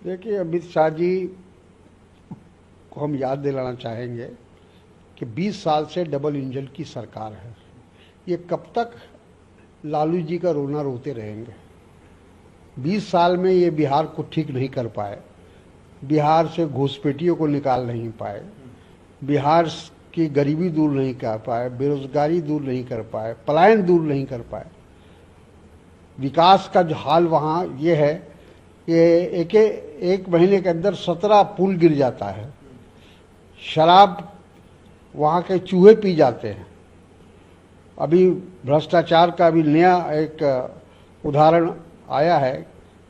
देखिए, अमित शाह जी को हम याद दिलाना चाहेंगे कि 20 साल से डबल इंजन की सरकार है। ये कब तक लालू जी का रोना रोते रहेंगे? 20 साल में ये बिहार को ठीक नहीं कर पाए, बिहार से घुसपैठियों को निकाल नहीं पाए, बिहार की गरीबी दूर नहीं कर पाए, बेरोजगारी दूर नहीं कर पाए, पलायन दूर नहीं कर पाए। विकास का जो हाल वहाँ ये है, ये एक महीने के अंदर 17 पुल गिर जाता है, शराब वहाँ के चूहे पी जाते हैं। अभी भ्रष्टाचार का भी नया एक उदाहरण आया है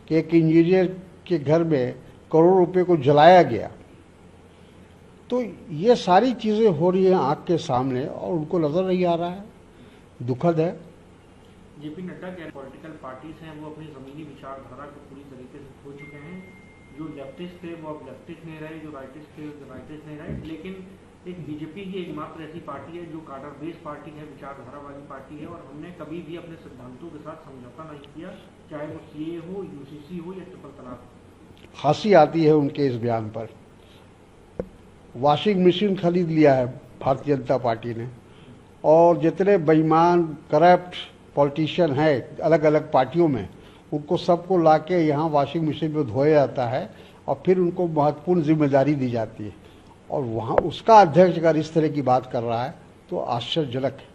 कि एक इंजीनियर के घर में करोड़ों रुपए को जलाया गया। तो ये सारी चीज़ें हो रही हैं आँख के सामने और उनको नज़र नहीं आ रहा है। दुखद है। जेपी नड्डा के पॉलिटिकल पार्टीज हैं वो अपनी ज़मीनी विचारधारा को पूरी तरीके से खो चुके हैं। जो लेफ्टिस्ट थे वो अब लेफ्टिस्ट नहीं रहे, जो राइटिस्ट थे वो राइटिस्ट नहीं रहे। लेकिन एक बीजेपी ही एकमात्र ऐसी पार्टी है जो कार्डर बेस्ड पार्टी है, विचारधारा वाली पार्टी है, और हमने कभी भी अपने सिद्धांतों के साथ समझौता नहीं किया, चाहे वो सीए हो, यूसीसी हो या ट्रिपल तलाक। हंसी आती है उनके इस बयान पर। वॉशिंग मशीन खरीद लिया है भारतीय जनता पार्टी ने, और जितने बेईमान करप्ट पॉलिटिशियन हैं अलग अलग पार्टियों में, उनको सबको लाके यहाँ वॉशिंग मशीन में धोया जाता है और फिर उनको महत्वपूर्ण जिम्मेदारी दी जाती है। और वहाँ उसका अध्यक्ष अगर इस तरह की बात कर रहा है तो आश्चर्यजनक है।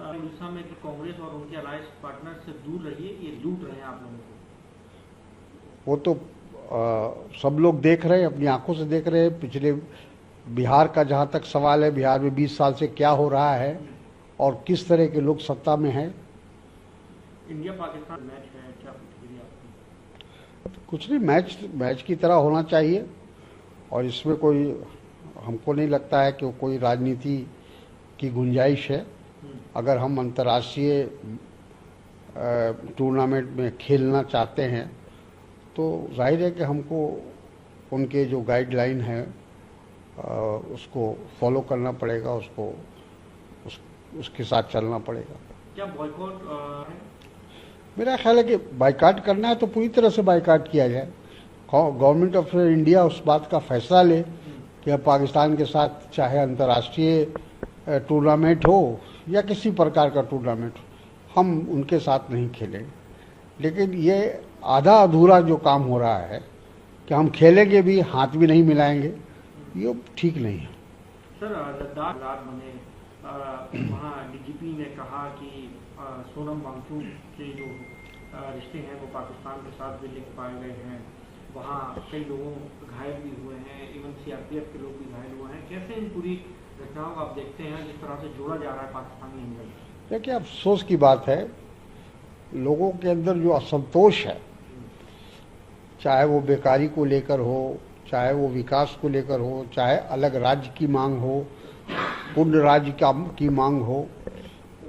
उड़ीसा में कांग्रेस और उनके अलायंस पार्टनर से दूर रहिए, ये लूट रहे हैं आप लोगों को। वो तो सब लोग देख रहे हैं, अपनी आंखों से देख रहे हैं। पिछले बिहार का जहाँ तक सवाल है, बिहार में 20 साल से क्या हो रहा है और किस तरह के लोग सत्ता में हैं। इंडिया पाकिस्तान मैच है, क्या प्रतिक्रिया आपकी? कुछ नहीं, मैच की तरह होना चाहिए और इसमें कोई, हमको नहीं लगता है कि कोई राजनीति की गुंजाइश है। अगर हम अंतर्राष्ट्रीय टूर्नामेंट में खेलना चाहते हैं तो जाहिर है कि हमको उनके जो गाइडलाइन है उसको फॉलो करना पड़ेगा, उसके साथ चलना पड़ेगा। क्या बॉयकॉट है? मेरा ख्याल है कि बाइकाट करना है तो पूरी तरह से बाइकाट किया जाए। गवर्नमेंट ऑफ इंडिया उस बात का फैसला ले कि अब पाकिस्तान के साथ चाहे अंतर्राष्ट्रीय टूर्नामेंट हो या किसी प्रकार का टूर्नामेंट हो, हम उनके साथ नहीं खेलेंगे। लेकिन ये आधा अधूरा जो काम हो रहा है कि हम खेलेंगे भी, हाथ भी नहीं मिलाएंगे, ये ठीक नहीं है। सर, लद्दाख बने, वहाँ डीजीपी ने कहा कि सोनम वांगचुक के जो रिश्ते हैं वो पाकिस्तान के साथ भी लिख पाए गए हैं। वहाँ कई लोगों घायल भी हुए हैं, इवन सीआरपीएफ के लोग भी घायल हुए हैं। कैसे इन पूरी घटनाओं को आप देखते हैं जिस तरह से जोड़ा जा रहा है पाकिस्तानी एंगल? देखिए, अफसोस की बात है, लोगों के अंदर जो असंतोष है, चाहे वो बेकारी को लेकर हो, चाहे वो विकास को लेकर हो, चाहे अलग राज्य की मांग हो, पूर्ण राज्य की मांग हो,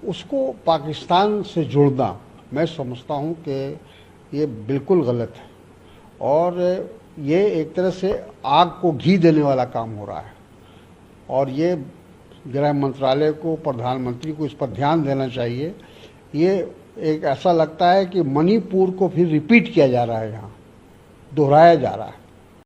उसको पाकिस्तान से जोड़ना मैं समझता हूँ कि ये बिल्कुल गलत है और ये एक तरह से आग को घी देने वाला काम हो रहा है। और ये गृह मंत्रालय को, प्रधानमंत्री को इस पर ध्यान देना चाहिए। ये एक ऐसा लगता है कि मणिपुर को फिर रिपीट किया जा रहा है, यहाँ दोहराया जा रहा है।